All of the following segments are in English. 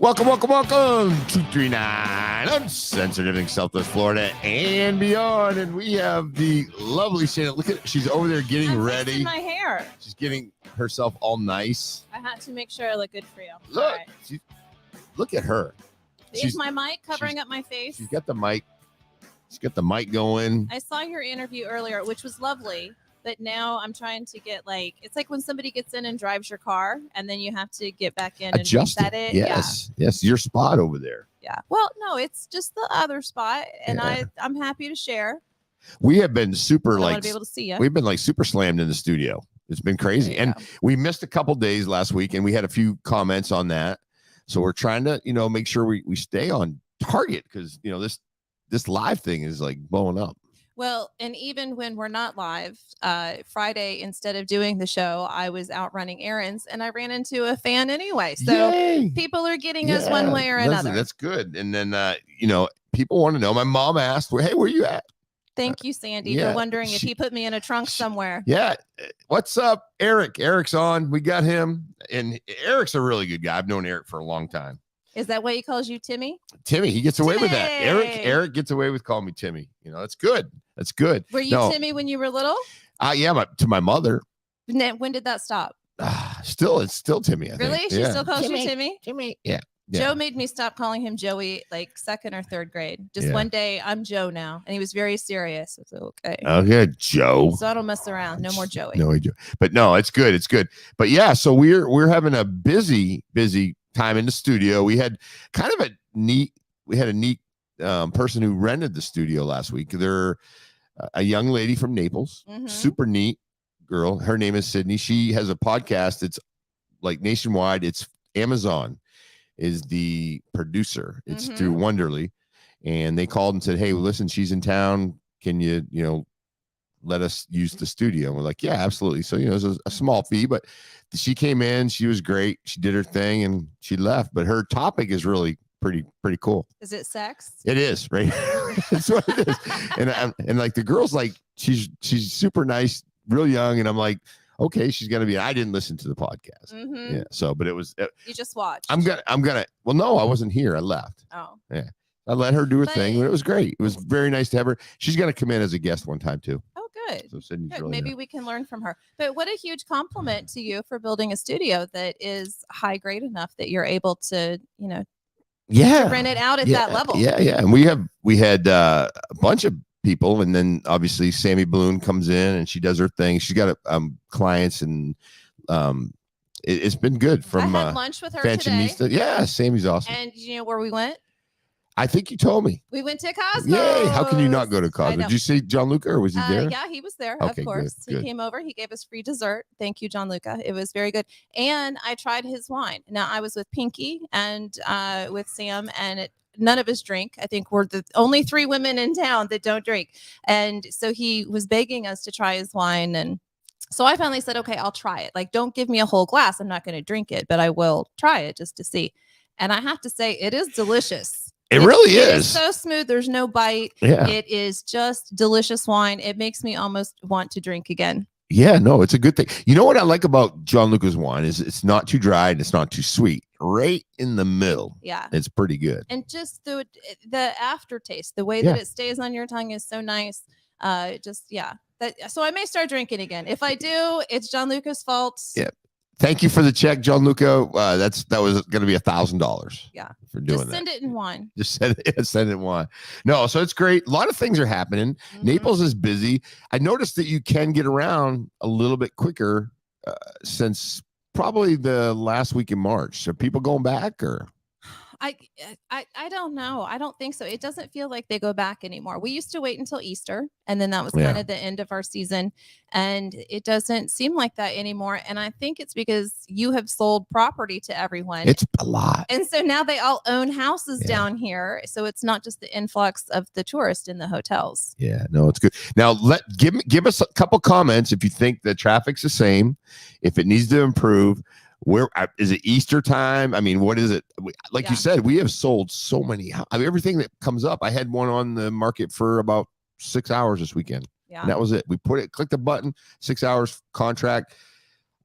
Welcome to 239 Uncensored Everything Southwest Florida and beyond. And we have the lovely Shannon. Look at, she's over there getting ready. My hair. She's getting herself all nice. I had to make sure I look good for you. Look, look at her. Is my mic covering up my face? She's got the mic. She's got the mic going. I saw your interview earlier, which was lovely. But now I'm trying to get it's like when somebody gets in and drives your car and then you have to get back in and reset it. Yes. Yeah. Yes. Your spot over there. Yeah. Well, no, it's just the other spot. And I'm happy to share. We have been super I want to be able to see you. We've been super slammed in the studio. It's been crazy. And we missed a couple days last week and we had a few comments on that. So we're trying to, make sure we stay on target because, this live thing is like blowing up. Well, and even when we're not live, Friday, instead of doing the show, I was out running errands and I ran into a fan anyway. So people are getting us one way or another. That's good. And then, people want to know. My mom asked, hey, where you at? Thank you, Sandy, for wondering if he put me in a trunk somewhere. Yeah. What's up, Eric? Eric's on. We got him. And Eric's a really good guy. I've known Eric for a long time. Is that why he calls you Timmy? Timmy. He gets away with that. Eric gets away with calling me Timmy. That's good. That's good. Were you Timmy when you were little? Yeah, to my mother. When did that stop? It's still Timmy. I really? think. She still calls you Timmy? Timmy. Yeah. Joe made me stop calling him Joey like second or third grade. Just one day, I'm Joe now. And he was very serious. It's okay. Okay, Joe. So I don't mess around. No more Joey. No, Joe. But no, it's good. It's good. But yeah, so we're having a busy time in the studio. We had kind of a neat person who rented the studio last week. They're a young lady from Naples, super neat girl. Her name is Sydney. She has a podcast. It's like nationwide. It's Amazon is the producer. It's through Wonderly. And they called and said, hey, listen, she's in town. Can you, let us use the studio? And we're like, yeah, absolutely. So, it was a small fee, but she came in, she was great. She did her thing and she left, but her topic is really pretty cool. Is it sex? It is, right? That's what it is. And like the girl's like, she's super nice, real young. And I'm like, okay, she's going to be, I didn't listen to the podcast. Yeah. So, but it was, you just watched. Well, no, I wasn't here. I left. Oh, yeah. I let her do her thing. It was great. It was very nice to have her. She's going to come in as a guest one time too. Oh, good. So Sydney's good. Really Maybe nice. we can learn from her. But what a huge compliment to you for building a studio that is high grade enough that you're able to, to rent it out at that level. Yeah. And we had a bunch of people, and then obviously Sammy Bloom comes in and she does her thing. She's got clients, and it's been good. From I had lunch with her today. Yeah, Sammy's awesome. And you know where we went? I think you told me. We went to Cosmos. Yay! How can you not go to Cosmos? Did you see Gianluca, or was he there? Yeah, he was there. Okay, of course, good. He came over. He gave us free dessert. Thank you, Gianluca. It was very good. And I tried his wine. Now I was with Pinky and with Sam, and none of us drink. I think we're the only 3 women in town that don't drink. And so he was begging us to try his wine. And so I finally said, okay, I'll try it. Like, don't give me a whole glass. I'm not going to drink it, but I will try it just to see. And I have to say, it is delicious. It really is. It's so smooth. There's no bite. Yeah. It is just delicious wine. It makes me almost want to drink again. Yeah, no, it's a good thing. You know what I like about Gianluca's wine is it's not too dry and it's not too sweet. Right in the middle. Yeah. It's pretty good. And just the aftertaste, the way that it stays on your tongue is so nice. So I may start drinking again. If I do, it's Gianluca's fault. Yeah. Thank you for the check, Gianluca. That was going to be $1,000. Yeah, for doing just send it in wine. Just send it in wine. No, so it's great. A lot of things are happening. Naples is busy. I noticed that you can get around a little bit quicker since probably the last week in March. Are people going back or? I don't know. I don't think so. It doesn't feel like they go back anymore. We used to wait until Easter, and then that was kind of the end of our season. And it doesn't seem like that anymore. And I think it's because you have sold property to everyone. It's a lot. And so now they all own houses down here. So it's not just the influx of the tourists in the hotels. Yeah, no, it's good. Now give us a couple comments if you think the traffic's the same, if it needs to improve. Where is it Easter time? I mean, what is it? Like you said, we have sold so many. I mean, everything that comes up. I had one on the market for about 6 hours this weekend. Yeah. And that was it. We clicked the button, 6 hours contract,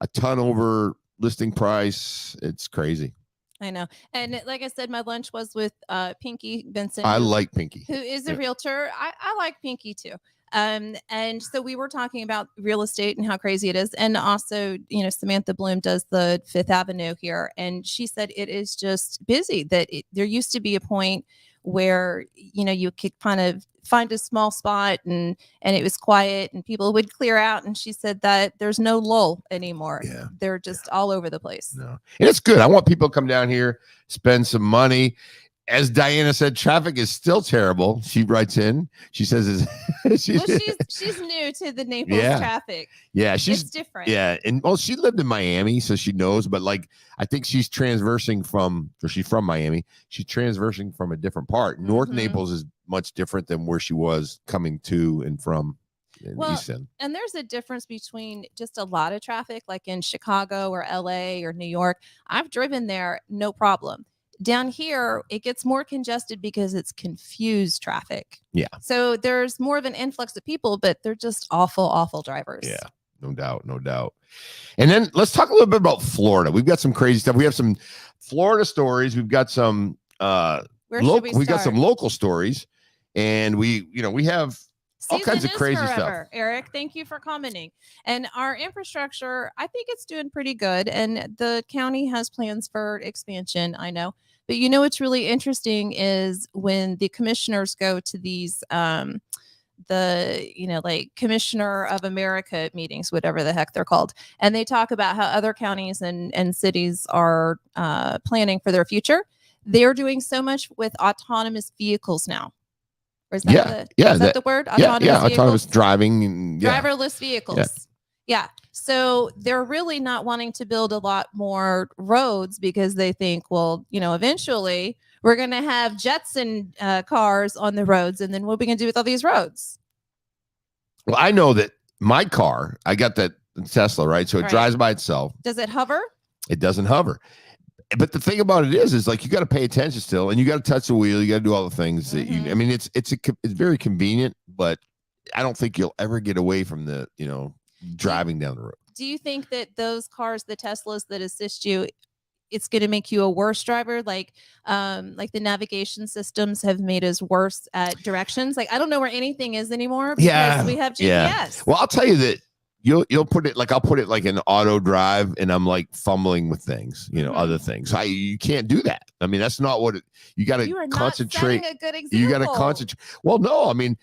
a ton over listing price. It's crazy. I know. And like I said, my lunch was with Pinky Benson, I like Pinky. who is a Yeah. realtor. I like Pinky too. And so we were talking about real estate and how crazy it is. And also, Samantha Bloom does the Fifth Avenue here. And she said it is just busy, that there used to be a point where, you could kind of find a small spot and it was quiet and people would clear out. And she said that there's no lull anymore. Yeah. They're just all over the place. No. And it's good. I want people to come down here, spend some money. As Diana said, traffic is still terrible. She writes in. She says, she's new to the Naples traffic. Yeah, it's different. Yeah, and she lived in Miami, so she knows. But I think she's transversing she's from Miami. She's transversing from a different part. North Naples is much different than where she was coming to and from. East End. And there's a difference between just a lot of traffic, like in Chicago or LA or New York. I've driven there, no problem. Down here, it gets more congested because it's confused traffic. Yeah. So there's more of an influx of people, but they're just awful, awful drivers. Yeah, no doubt. And then let's talk a little bit about Florida. We've got some crazy stuff. We have some Florida stories. We've got some we got some local stories, and we have all kinds of crazy stuff. Eric, thank you for commenting. And our infrastructure, I think it's doing pretty good. And the county has plans for expansion, I know. But what's really interesting is when the commissioners go to these like Commissioner of America meetings, whatever the heck they're called, and they talk about how other counties and cities are planning for their future. They're doing so much with autonomous vehicles now. Or is that the word? Autonomous driving. Driverless vehicles. Yeah. So they're really not wanting to build a lot more roads because they think, well, eventually we're going to have Jetson cars on the roads. And then what are we going to do with all these roads? Well, I know that my car, I got that Tesla, right? So it drives by itself. Does it hover? It doesn't hover. But the thing about it is you got to pay attention still, and you got to touch the wheel. You got to do all the things that it's very convenient, but I don't think you'll ever get away from the, driving down the road. Do you think that those cars, the Teslas that assist you, it's going to make you a worse driver? Like the navigation systems have made us worse at directions. Like, I don't know where anything is anymore because we have GPS. Yeah. Well, I'll tell you that you'll put it I'll put it like in auto drive, and I'm like fumbling with things, other things. You can't do that. I mean, that's not what you got to concentrate. A good example. You got to concentrate. Well, no, I mean,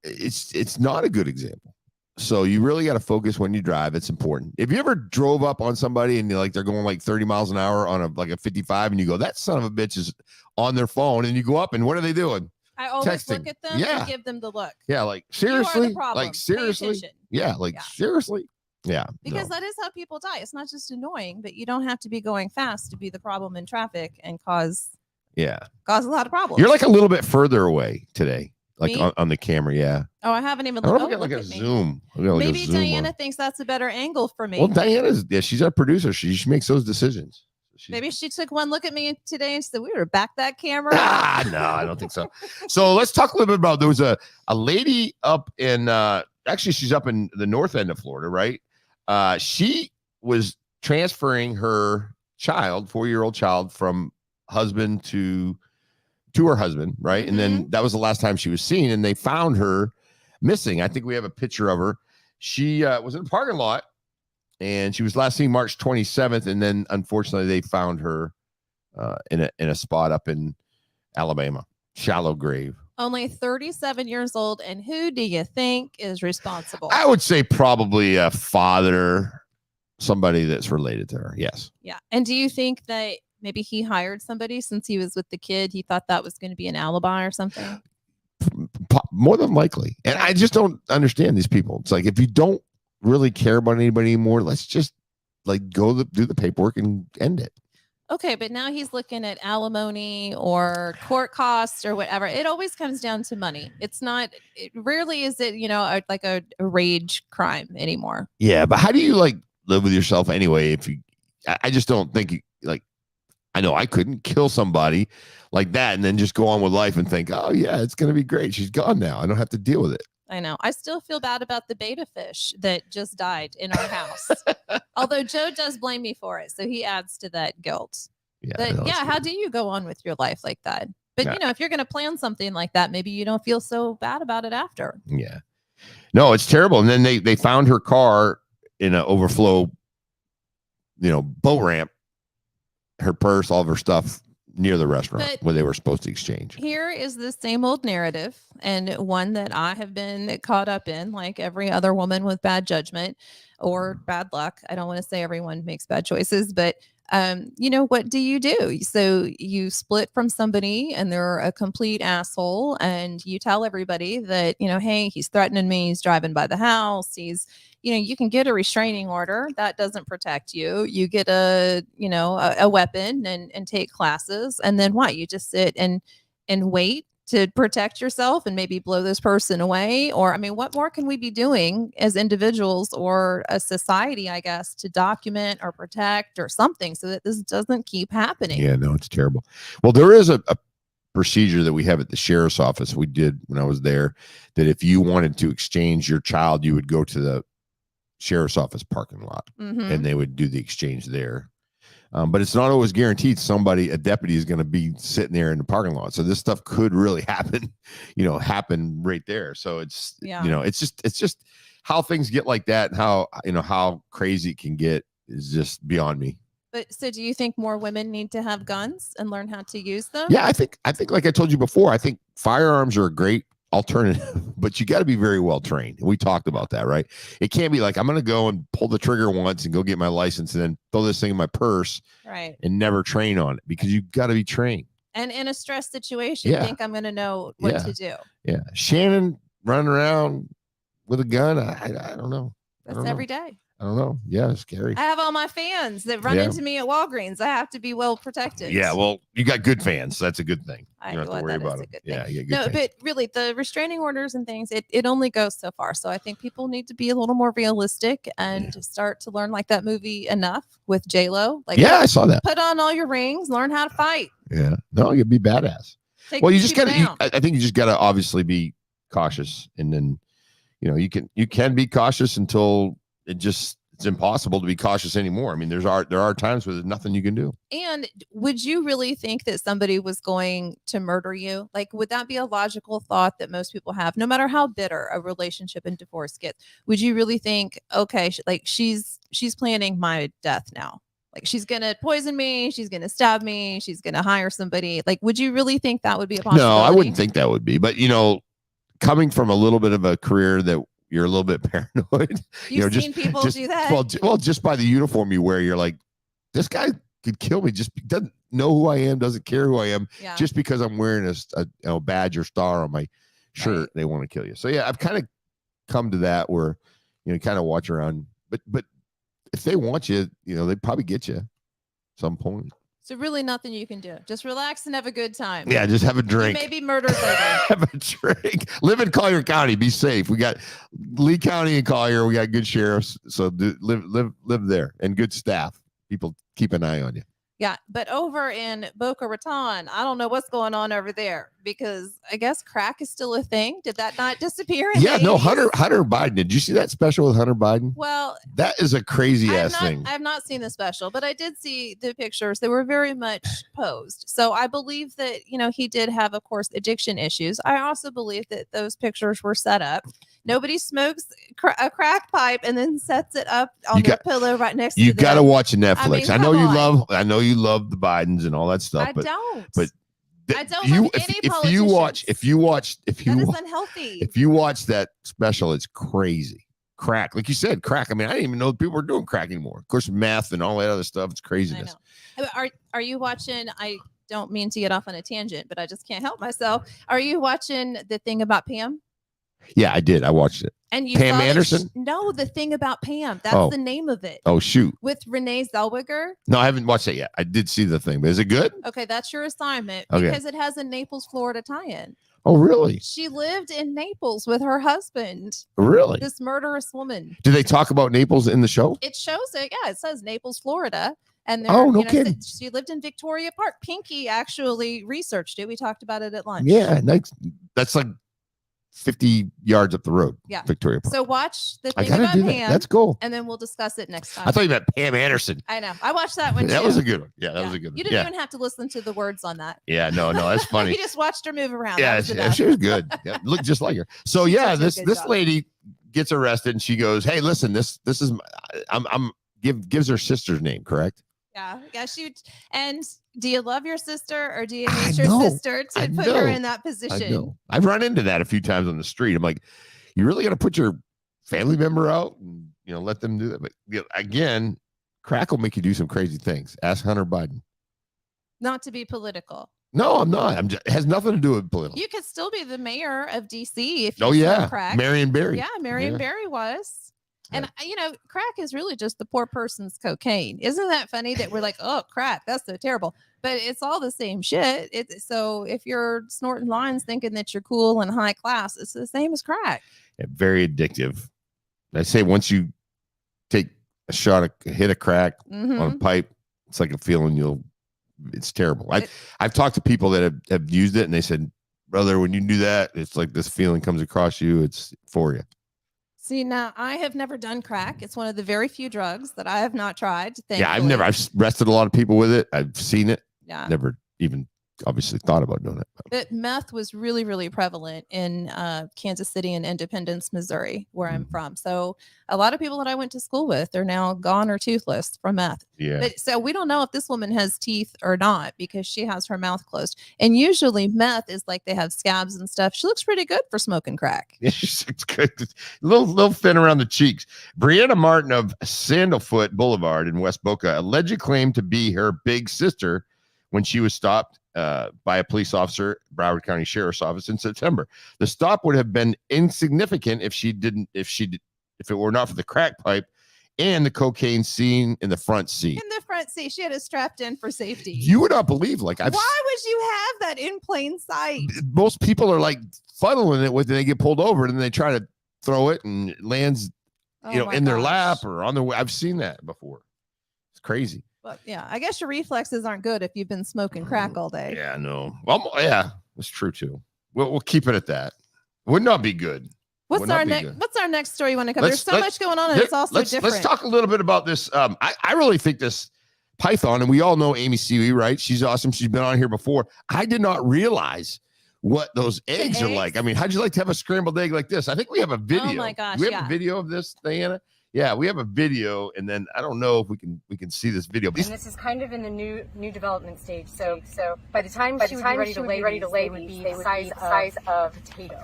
it's not a good example. So you really got to focus when you drive. It's important. If you ever drove up on somebody and they're going like 30 miles an hour on a 55, and you go, that son of a bitch is on their phone, and you go up and what are they doing? I always look at them and give them the look. Yeah, like seriously, like seriously. Yeah, seriously. Yeah. Because that is how people die. It's not just annoying, but you don't have to be going fast to be the problem in traffic and cause a lot of problems. You're like a little bit further away today. Like on the camera, yeah. Oh, I haven't even looked. Look at zoom. Maybe Diana thinks that's a better angle for me. Well, Diana's she's our producer. She makes those decisions. Maybe she took one look at me today and said, we were back that camera. No, I don't think so. So let's talk a little bit about, there was a lady up in, actually she's up in the north end of Florida, right? She was transferring her child, 4-year-old child, from husband to her husband, right? And then that was the last time she was seen, and they found her missing. I think we have a picture of her. She was in a parking lot, and she was last seen March 27th, and then unfortunately they found her in a spot up in Alabama, shallow grave. Only 37 years old, and who do you think is responsible? I would say probably a father, somebody that's related to her. Yes. Yeah. And do you think that maybe he hired somebody since he was with the kid? He thought that was going to be an alibi or something? More than likely. And I just don't understand these people. It's like, if you don't really care about anybody anymore, let's just do the paperwork and end it. Okay, but now he's looking at alimony or court costs or whatever. It always comes down to money. It's not, rarely is it, like a rage crime anymore. Yeah, but how do you live with yourself anyway? I just don't think I know I couldn't kill somebody like that and then just go on with life and think, oh yeah, it's going to be great. She's gone now. I don't have to deal with it. I know. I still feel bad about the betta fish that just died in our house. Although Joe does blame me for it, so he adds to that guilt. Yeah. But no, it's yeah, how good. do you go on with your life like that? But Yeah. if you're going to plan something like that, maybe you don't feel so bad about it after. Yeah. No, it's terrible. And then they found her car in an overflow, boat ramp, her purse, all of her stuff near the restaurant But where they were supposed to exchange. here is the same old narrative, and one that I have been caught up in, like every other woman with bad judgment or bad luck. I don't want to say everyone makes bad choices, but what do you do? So you split from somebody and they're a complete asshole, and you tell everybody that, hey, he's threatening me, he's driving by the house, you can get a restraining order. That doesn't protect you. You get a weapon and take classes. And then what? You just sit and wait to protect yourself and maybe blow this person away. Or, I mean, what more can we be doing as individuals or a society, I guess, to document or protect or something so that this doesn't keep happening? Yeah, no, it's terrible. Well, there is a procedure that we have at the sheriff's office. We did when I was there, that if you wanted to exchange your child, you would go to the sheriff's office parking lot and they would do the exchange there. But it's not always guaranteed a deputy is going to be sitting there in the parking lot. So this stuff could really happen, happen right there. So it's, it's just how things get like that, and how crazy it can get is just beyond me. But so do you think more women need to have guns and learn how to use them? Yeah, I think like I told you before, I think firearms are a great alternative, but you got to be very well trained. We talked about that, right? It can't be like I'm going to go and pull the trigger once and go get my license and then throw this thing in my purse, right, and never train on it, because you've got to be trained. And in a stress situation, think I'm going to know what to do. Yeah, Shannon running around with a gun, I don't know. That's every day. I don't know. Yeah, it's scary. I have all my fans that run into me at Walgreens. I have to be well protected. Yeah, well, you got good fans. So that's a good thing. You don't have to worry about it. Yeah, you get good fans. But really, the restraining orders and things, it only goes so far. So I think people need to be a little more realistic and start to learn, like that movie Enough with J-Lo. Like, I saw that. Put on all your rings, learn how to fight. Yeah, no, you'd be badass. Well, you just got to. I think you just got to obviously be cautious, and then you can be cautious until it's impossible to be cautious anymore. I mean, there are times where there's nothing you can do. And would you really think that somebody was going to murder you? Like, would that be a logical thought that most people have, no matter how bitter a relationship and divorce gets? Would you really think, okay, she's planning my death now? Like, she's going to poison me, she's going to stab me, she's going to hire somebody. Like, would you really think that would be a possibility? No, I wouldn't think that would be. But, coming from a little bit of a career that you're a little bit paranoid. You've seen people do that? Well, just by the uniform you wear, you're like, this guy could kill me. Just doesn't know who I am, doesn't care who I am. Yeah. Just because I'm wearing a badge or star on my shirt, right. They want to kill you. So yeah, I've kind of come to that where, kind of watch around. But if they want you, they probably get you at some point. So really nothing you can do. Just relax and have a good time. Yeah, just have a drink. You may be murdered later. Have a drink. Live in Collier County. Be safe. We got Lee County and Collier. We got good sheriffs. So live there, and good staff. People keep an eye on you. Yeah, but over in Boca Raton, I don't know what's going on over there, because I guess crack is still a thing. Did that not disappear? No, Hunter Biden. Did you see that special with Hunter Biden? Well, that is a crazy ass thing. I have not seen the special, but I did see the pictures. They were very much posed. So I believe that, he did have, of course, addiction issues. I also believe that those pictures were set up. Nobody smokes a crack pipe and then sets it up on their pillow right next to them. You got to watch Netflix. I know you love the Bidens and all that stuff. I don't. But I don't love any politicians. If you watch unhealthy. If you watch that special, it's crazy. Crack, like you said, crack. I mean, I didn't even know people were doing crack anymore. Of course, meth and all that other stuff. It's craziness. I know. Are you watching? I don't mean to get off on a tangent, but I just can't help myself. Are you watching the thing about Pam? Yeah, I did. I watched it. And you Pam Anderson? No, the thing about Pam. That's the name of it. Oh, shoot. With Renee Zellweger. No, I haven't watched it yet. I did see the thing, but is it good? Okay, that's your assignment, because it has a Naples, Florida tie-in. Oh, really? She lived in Naples with her husband. Really? This murderous woman. Do they talk about Naples in the show? It shows it. Yeah, it says Naples, Florida. And no kidding. She lived in Victoria Park. Pinky actually researched it. We talked about it at lunch. Yeah, that's like 50 yards up the road. Yeah. Victoria Park. So watch the I thing gotta about do that. Pam, That's cool. and then we'll discuss it next time. I thought you meant Pam Anderson. I know. I watched that one too. That was a good one. Yeah, that was a good one. You didn't even have to listen to the words on that. Yeah, no, that's funny. You just watched her move around. Yeah, she was good. Yeah, looked just like her. So yeah, this lady gets arrested and she goes, "Hey, listen, this is gives her sister's name, correct?" Yeah. And do you love your sister or do you hate your sister to put her in that position? I know. I've run into that a few times on the street. I'm like, you really got to put your family member out and let them do that. But again, crack will make you do some crazy things. Ask Hunter Biden. Not to be political. No, I'm not. It has nothing to do with political. You could still be the mayor of DC if you smoke crack. Marion Barry. Yeah, Marion Barry was. And, crack is really just the poor person's cocaine. Isn't that funny that we're like, oh, crack, that's so terrible. But it's all the same shit. So if you're snorting lines thinking that you're cool and high class, it's the same as crack. Yeah, very addictive. I say once you take a shot, hit a crack on a pipe, it's like a feeling it's terrible. I've talked to people that have used it and they said, brother, when you do that, it's like this feeling comes across you. It's for you. See, now I have never done crack. It's one of the very few drugs that I have not tried. Yeah, I've arrested a lot of people with it. I've seen it. Yeah. Never even obviously thought about doing it. But meth was really, really prevalent in Kansas City and Independence, Missouri, where I'm from. So a lot of people that I went to school with are now gone or toothless from meth. Yeah. But, so we don't know if this woman has teeth or not because she has her mouth closed. And usually meth is like they have scabs and stuff. She looks pretty good for smoking crack. Yeah, she looks good. A little thin around the cheeks. Brianna Martin of Sandalfoot Boulevard in West Boca allegedly claimed to be her big sister when she was stopped by a police officer, Broward County Sheriff's Office, in September. The stop would have been insignificant if it were not for the crack pipe and the cocaine seen in the front seat. In the front seat, she had it strapped in for safety. You would not believe, why would you have that in plain sight? Most people are like funneling it they get pulled over and then they try to throw it and it lands, in their lap or on their way. I've seen that before. It's crazy. But yeah, I guess your reflexes aren't good if you've been smoking crack all day. Yeah, no. Well, yeah, that's true too. We'll keep it at that. Would not be good. What's our next story you want to cover? There's so much going on and it's also different. Let's talk a little bit about this. I really think this python, and we all know Amy Seeley, right? She's awesome. She's been on here before. I did not realize what those eggs are like. I mean, how'd you like to have a scrambled egg like this? I think we have a video. Oh my gosh. We have a video of this, Diana. Yeah, we have a video, and then I don't know if we can see this video. And this is kind of in the new development stage. So by the time she would be ready to lay, they would be the size of potato.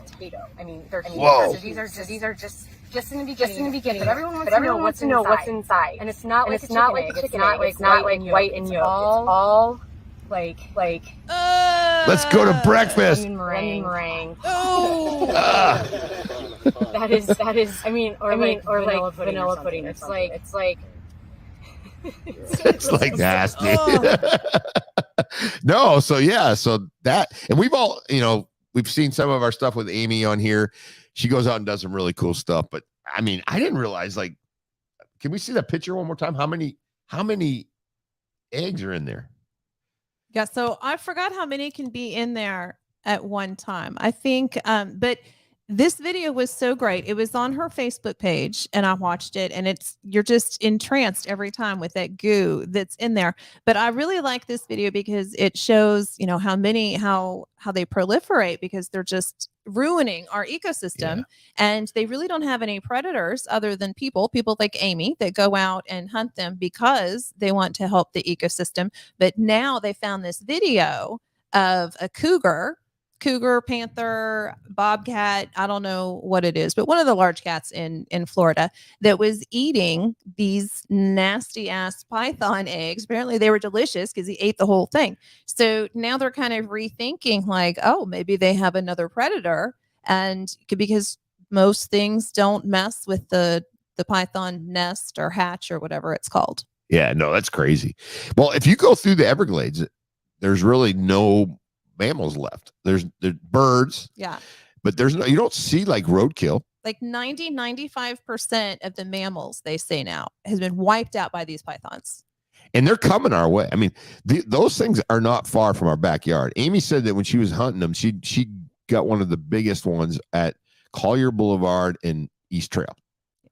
I mean, they're huge. Whoa. So these are just in the beginning. But everyone wants to know what's inside. And it's not like a chicken egg. It's not like white and yolk. It's all like let's go to breakfast. Meringue. Oh. That is. I mean, or like vanilla pudding. It's like nasty. No, so that, and we've all, we've seen some of our stuff with Amy on here. She goes out and does some really cool stuff. But I mean, I didn't realize, can we see that picture one more time? How many eggs are in there? Yeah, so I forgot how many can be in there at one time. I think, but this video was so great. It was on her Facebook page and I watched it, and you're just entranced every time with that goo that's in there. But I really like this video because it shows, how they proliferate because they're just ruining our ecosystem. Yeah. And they really don't have any predators other than people like Amy that go out and hunt them because they want to help the ecosystem. But now they found this video of a cougar, panther, bobcat, I don't know what it is, but one of the large cats in Florida that was eating these nasty ass python eggs. Apparently they were delicious because he ate the whole thing. So now they're kind of rethinking maybe they have another predator, and because most things don't mess with the python nest or hatch or whatever it's called. Yeah, no, that's crazy. Well, if you go through the Everglades, there's really no mammals left. There's birds. Yeah. But you don't see roadkill. 95% of the mammals, they say now, has been wiped out by these pythons. And they're coming our way. I mean, those things are not far from our backyard. Amy said that when she was hunting them, she got one of the biggest ones at Collier Boulevard and East Trail.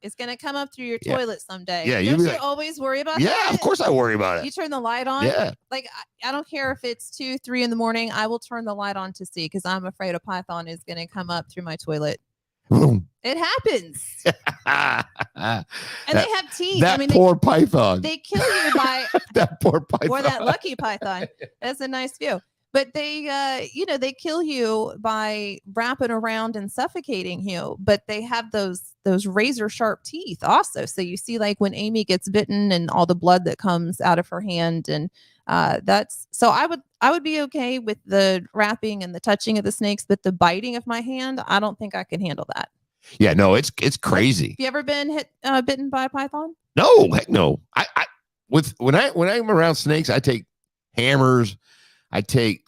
It's going to come up through your Yeah. toilet someday. Yeah, Don't you like, always worry about yeah, that? of course I worry about You it. turn the light on. Yeah. Like, I don't care if it's 2, 3 in the morning. I will turn the light on to see because I'm afraid a python is going to come up through my toilet. Boom. It happens. And they have teeth. That I mean, poor python. they kill you by that poor python. or that lucky python. That's a nice view. But they, they kill you by wrapping around and suffocating you. But they have those razor sharp teeth also. So you see, like when Amy gets bitten and all the blood that comes out of her hand, and that's so I would be okay with the wrapping and the touching of the snakes, but the biting of my hand, I don't think I can handle that. Yeah, no, it's crazy. Have you ever been bitten by a python? No, heck no. When I'm around snakes, I take hammers, I take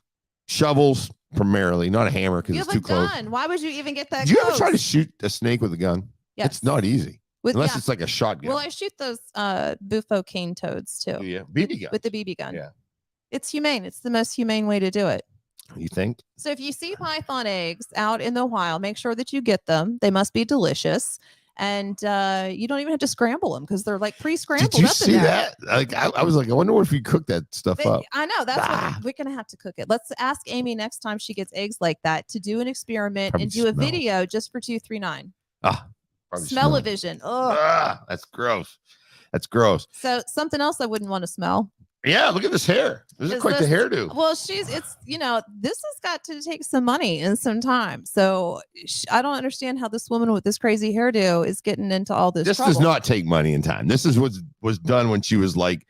shovels primarily, not a hammer because You it's have a too close. gun. Why would you even get that? Do you ever close? try to shoot a snake with a gun? Yes. It's not easy. Unless yeah. it's like a shotgun. Well, I shoot those bufo cane toads too. Yeah, BB gun. With the BB gun. Yeah. It's humane. It's the most humane way to do it. You think? So if you see python eggs out in the wild, make sure that you get them. They must be delicious. And you don't even have to scramble them because they're like pre-scrambled. Did you up see in there. that? Like I was like, I wonder if you cook that stuff up. I know that's what we're gonna have to cook it. Let's ask Amy next time she gets eggs like that to do an experiment Probably and do a smell. video just for 239. Probably Smell-o-vision. Oh, that's gross. That's gross. so something else I wouldn't want to smell. Yeah, look at this hair. This is quite the hairdo. Well, this has got to take some money and some time. So I don't understand how this woman with this crazy hairdo is getting into all this. This trouble. does not take money and time. This is what was done when she was like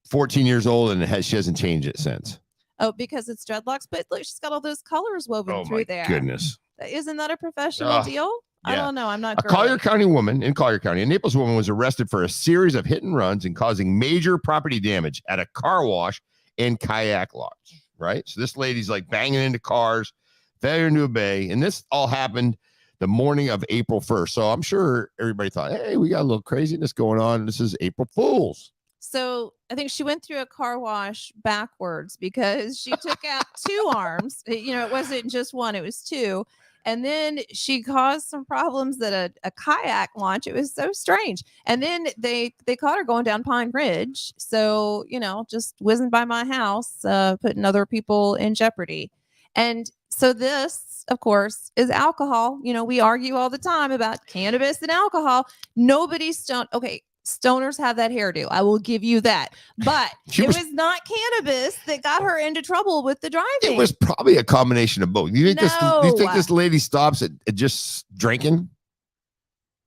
14 years old, and she hasn't changed it since. Oh, because it's dreadlocks. But look, she's got all those colors woven through there. Goodness. Isn't that a professional deal? I don't know. I'm not. A Collier County woman in Collier County, a Naples woman, was arrested for a series of hit and runs and causing major property damage at a car wash and kayak lodge. Right. So this lady's like banging into cars, failure into a bay. And this all happened the morning of April 1st. So I'm sure everybody thought, hey, we got a little craziness going on. This is April Fool's. So I think she went through a car wash backwards because she took out 2 arms. It wasn't just one, it was 2. And then she caused some problems at a kayak launch. It was so strange. And then they caught her going down Pine Ridge. So, just whizzing by my house, putting other people in jeopardy. And so this, of course, is alcohol. We argue all the time about cannabis and alcohol. Nobody's stoned. Okay. Stoners have that hairdo. I will give you that. But it was not cannabis that got her into trouble with the driving. It was probably a combination of both. You think this lady stops at just drinking?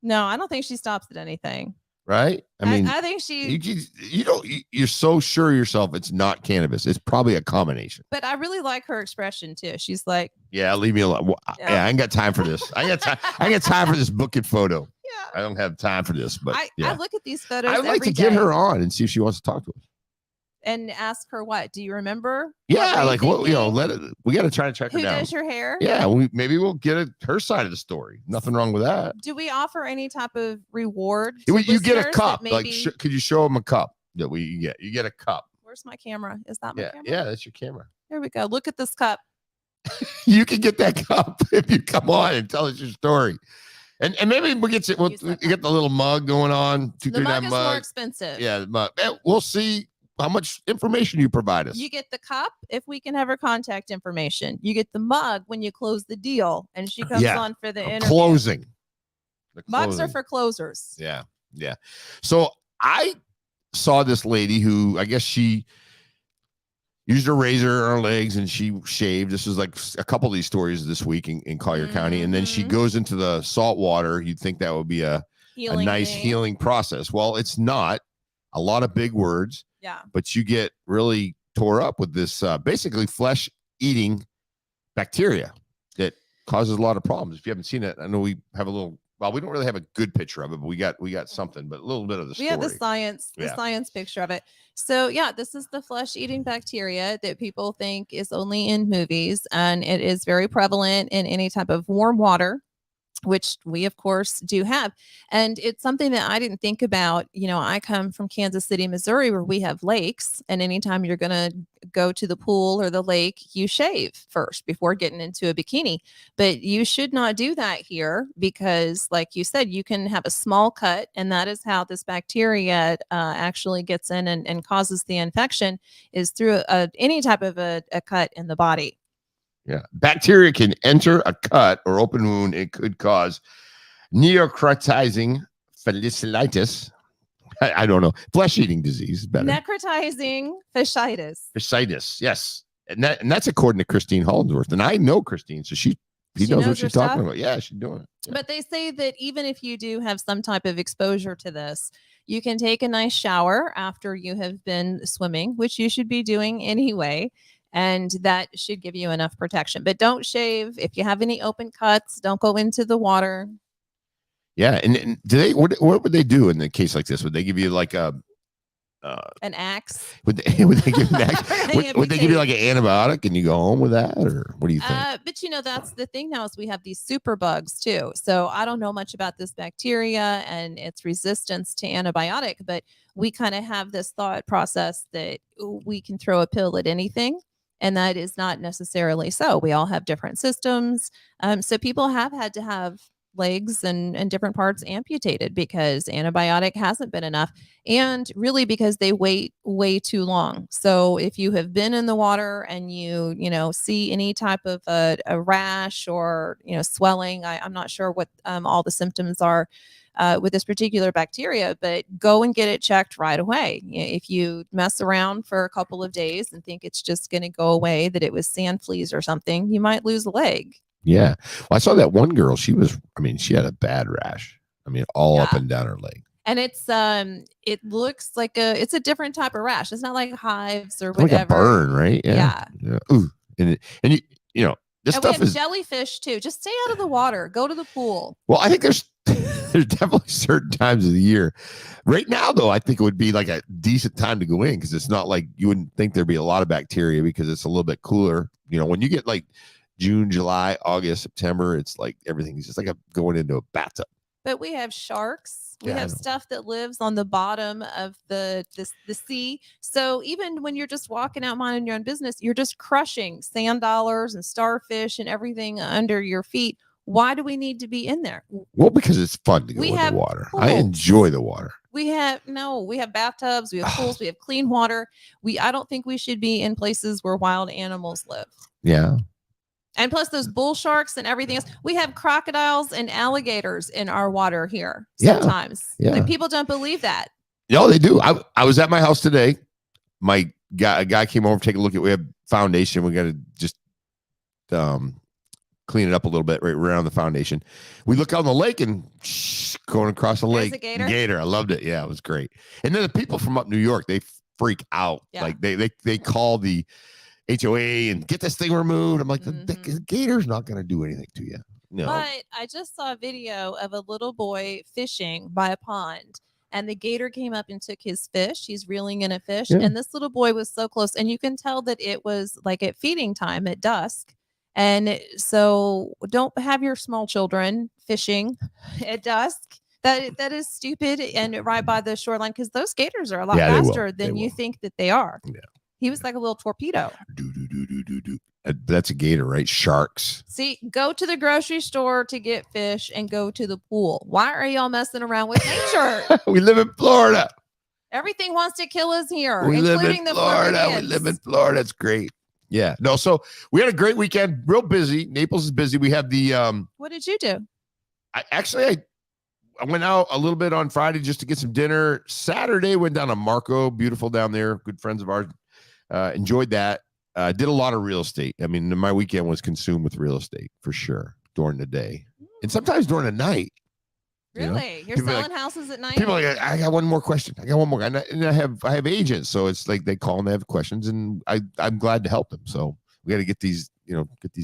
No, I don't think she stops at anything. Right? I mean, I think you're so sure of yourself it's not cannabis. It's probably a combination. But I really like her expression too. She's like, yeah, leave me alone. Well, yeah, I ain't got time for this. I ain't got time for this booking photo. I don't have time for this, but I look at these photos. I'd like to get her on and see if she wants to talk to us and ask her what. Do you remember? Yeah, like what we got to try to check her down. Who does your hair? Yeah, maybe we'll get her side of the story. Nothing wrong with that. Do we offer any type of reward? You get a cup. Maybe... Like, could you show them a cup that we get? You get a cup. Where's my camera? Is that my camera? Yeah, that's your camera. Here we go. Look at this cup. You can get that cup if you come on and tell us your story. And maybe we'll get the little mug going on. The mug is more expensive. Yeah, the mug. We'll see how much information you provide us. You get the cup if we can have her contact information. You get the mug when you close the deal, and she comes on for the interview. Closing. Mugs are for closers. Yeah. So I saw this lady who I guess she used a razor on her legs and she shaved. This was like a couple of these stories this week in Collier County. And then she goes into the salt water. You'd think that would be a nice healing process. Well, it's not. A lot of big words. Yeah. But you get really tore up with this basically flesh-eating bacteria that causes a lot of problems. If you haven't seen it, I know we have we don't really have a good picture of it, but we got something, but a little bit of the story. We have the science picture of it. So yeah, this is the flesh-eating bacteria that people think is only in movies, and it is very prevalent in any type of warm water. which we of course do have. And it's something that I didn't think about. I come from Kansas City, Missouri, where we have lakes, and anytime you're going to go to the pool or the lake, you shave first before getting into a bikini. But you should not do that here because, like you said, you can have a small cut, and that is how this bacteria actually gets in and causes the infection, is through any type of a cut in the body. Yeah. Bacteria can enter a cut or open wound. It could cause necrotizing fasciitis. I don't know. Flesh-eating disease is better. Necrotizing fasciitis. Fasciitis, yes. And that's according to Christine Holdsworth. And I know Christine, so she knows what she's talking about. Yeah, she's doing it. Yeah. But they say that even if you do have some type of exposure to this, you can take a nice shower after you have been swimming, which you should be doing anyway. And that should give you enough protection. But don't shave. If you have any open cuts, don't go into the water. Yeah. And do they? What would they do in a case like this? Would they give you like an axe? Would they give you an axe? would they give you like an antibiotic and you go home with that, or what do you think? But that's the thing now, is we have these super bugs too. So I don't know much about this bacteria and its resistance to antibiotic, but we kind of have this thought process that we can throw a pill at anything. And that is not necessarily so. We all have different systems. So people have had to have legs and different parts amputated because antibiotic hasn't been enough, and really because they wait way too long. So if you have been in the water and you see any type of a rash or swelling, I'm not sure what all the symptoms are with this particular bacteria, but go and get it checked right away. If you mess around for a couple of days and think it's just going to go away, that it was sand fleas or something, you might lose a leg. Yeah. Well, I saw that one girl. She had a bad rash. All up and down her leg. And it's it looks like it's a different type of rash. It's not like hives or whatever. Like a burn, right? Yeah. Ooh. And this stuff is jellyfish too. Just stay out of the water. Go to the pool. Well, I think there's definitely certain times of the year. Right now, though, I think it would be like a decent time to go in because it's not like you wouldn't think there'd be a lot of bacteria because it's a little bit cooler. When you get like June, July, August, September, it's like everything's just like going into a bathtub. But we have sharks. We have stuff that lives on the bottom of the sea. So even when you're just walking out minding your own business, you're just crushing sand dollars and starfish and everything under your feet. Why do we need to be in there? Well, because it's fun to go in the water. Pools. I enjoy the water. We have bathtubs, we have pools, we have clean water. I don't think we should be in places where wild animals live. Yeah. And plus those bull sharks and everything else. We have crocodiles and alligators in our water here sometimes. Yeah. Like, people don't believe that. No, they do. I was at my house today. A guy came over to take a look at, we have foundation. We got to just clean it up a little bit right around the foundation. We look out on the lake and going across the lake. There's a gator. Gator. I loved it. Yeah, it was great. And then the people from up New York, they freak out. Yeah. Like they call the HOA and get this thing removed. I'm like, the gator's not going to do anything to you. No. But I just saw a video of a little boy fishing by a pond, and the gator came up and took his fish. He's reeling in a fish, and this little boy was so close, and you can tell that it was like at feeding time at dusk. And so don't have your small children fishing at dusk. That is stupid, and right by the shoreline, because those gators are a lot faster than you think that they are. Yeah. He was like a little torpedo. That's a gator, right? Sharks. See, go to the grocery store to get fish and go to the pool. Why are y'all messing around with nature? We live in Florida. Everything wants to kill us here, including the Florida. We live in Florida. It's great. Yeah. No, so we had a great weekend. Real busy. Naples is busy. We have the What did you do? I went out a little bit on Friday just to get some dinner. Saturday went down to Marco. Beautiful down there. Good friends of ours. Enjoyed that. Did a lot of real estate. My weekend was consumed with real estate for sure during the day and sometimes during the night. Really? You're selling houses at night? People are like, I got one more question. I got one more. And I have agents. So it's like they call and they have questions, and I'm glad to help them. So we got to get these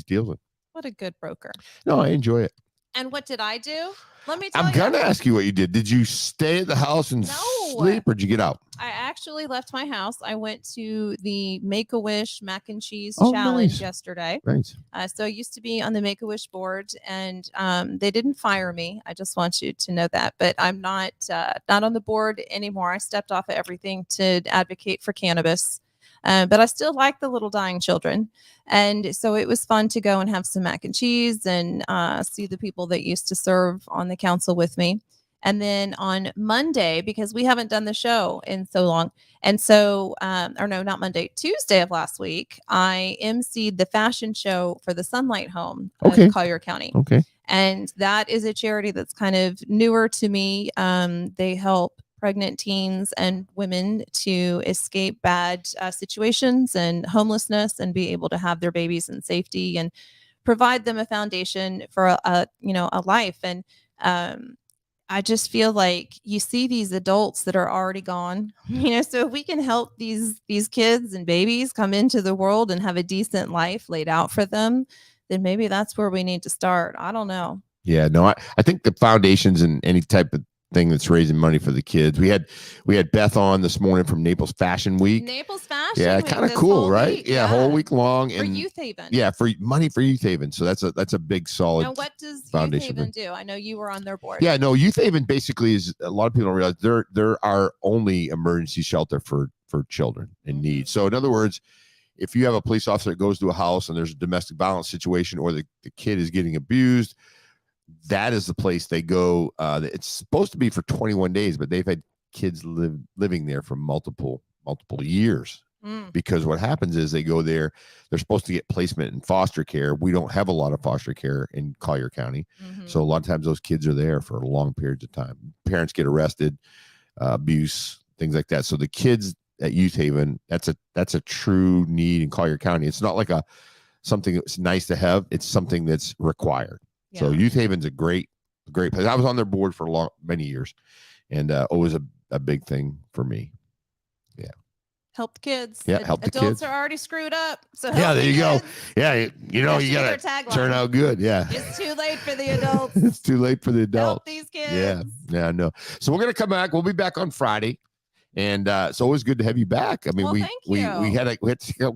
deals in. What a good broker. No, I enjoy it. And what did I do? Let me tell you. I'm going to ask you what you did. Did you stay at the house and sleep or did you get out? I actually left my house. I went to the Make-A-Wish mac and cheese Oh, challenge nice. yesterday. Nice. So I used to be on the Make-A-Wish board, and they didn't fire me. I just want you to know that. But I'm not on the board anymore. I stepped off of everything to advocate for cannabis. But I still like the little dying children. And so it was fun to go and have some mac and cheese and see the people that used to serve on the council with me. And then on Monday, because we haven't done the show in so long, and so, or no, not Monday, Tuesday of last week, I emceed the fashion show for the Sunlight Home of Collier County. Okay. And that is a charity that's kind of newer to me. They help pregnant teens and women to escape bad situations and homelessness and be able to have their babies in safety and provide them a foundation for a life. And I just feel like you see these adults that are already gone, so if we can help these kids and babies come into the world and have a decent life laid out for them, then maybe that's where we need to start. I don't know. Yeah, no, I think the foundations and any type of thing that's raising money for the kids. We had Beth on this morning from Naples Fashion Week. Naples Fashion yeah, Week. Kind of cool, right? Week. Yeah, whole week long. For And Youth Haven. Yeah, for money for Youth Haven. So that's a big solid. Now, what does foundation Youth Haven do? I know you were on their board. Yeah, no, Youth Haven basically is, a lot of people don't realize they're our only emergency shelter for children in need. So in other words, if you have a police officer that goes to a house and there's a domestic violence situation or the kid is getting abused, that is the place they go. It's supposed to be for 21 days, but they've had kids living there for multiple years. Because what happens is they go there, they're supposed to get placement in foster care. We don't have a lot of foster care in Collier County. So a lot of times those kids are there for long periods of time. Parents get arrested, abuse, things like that. So the kids at Youth Haven, that's a true need in Collier County. It's not like something that's nice to have. It's something that's required. Yeah. So Youth Haven's a great place. I was on their board for many years, and always a big thing for me. Yeah. Help the kids. Yeah, help the kids. Adults are already screwed up. So yeah, there you go. Yeah, you gotta turn out good. Yeah. It's too late for the adults. It's too late for the adults. Help these kids. Yeah, I know. So we're gonna come back. We'll be back on Friday. And it's always good to have you back. I mean, we had a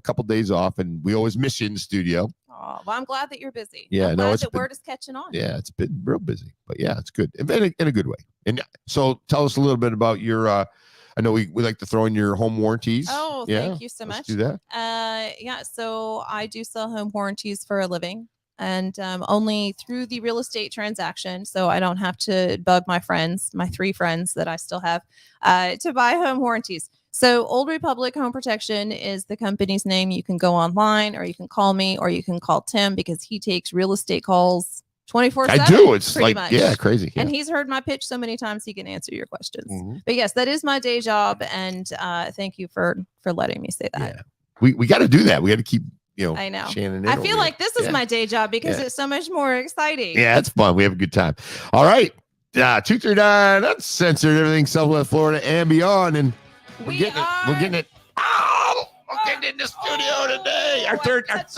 couple days off, and we always miss you in the studio. Oh, well, I'm glad that you're busy. Yeah, I'm glad that word is catching on. Yeah, it's been real busy, but yeah, it's good in a good way. And so, tell us a little bit about your. I know we like to throw in your home warranties. Oh, thank you so much. Do that. Yeah. So I do sell home warranties for a living. And only through the real estate transaction. So I don't have to bug my 3 friends that I still have to buy home warranties. So Old Republic Home Protection is the company's name. You can go online, or you can call me, or you can call Tim, because he takes real estate calls 24/7. I do. It's like, much. Yeah, crazy. Yeah. And he's heard my pitch so many times he can answer your questions. But yes, that is my day job. And thank you for letting me say that. Yeah. We got to do that. We got to keep. I know. I feel like this is my day job because it's so much more exciting. Yeah, it's fun. We have a good time. All right. 239 Uncensored, everything Southwest Florida and beyond. And we're getting it. Oh, we're getting in the studio today. Our third